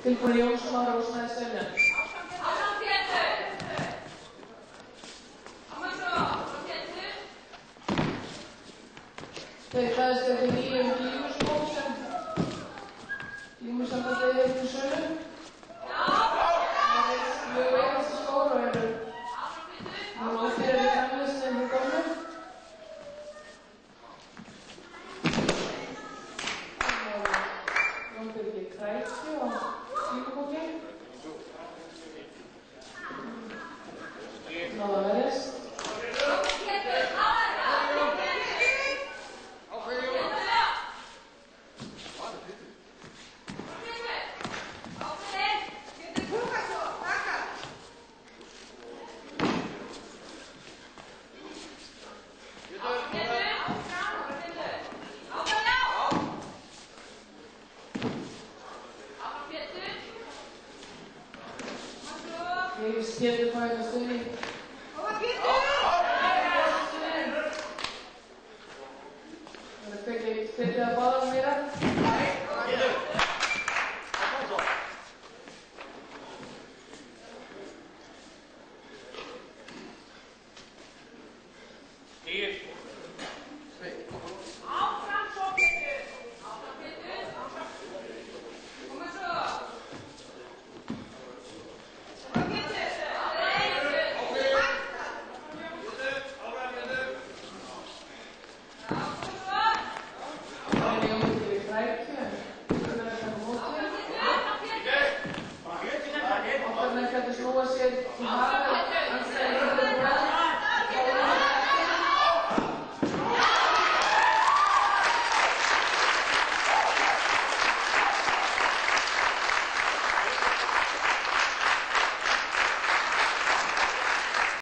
Tilbúin Jóns Már og Snæði Seljan. Áfram Pétur! Áfram Pétur! Þeir klæðist eftir nýjum glímuskóm sem glímusambandið hefur til sölu. Það er mjög veikasti skór og eru mjög ódýrari framleiðslu en þeir gömlu. Jón Birgir Krækju á glímukóki. Náða verðist. Ég Pétur fæði það stuði. Það er kveikið að báða meira. Tíu.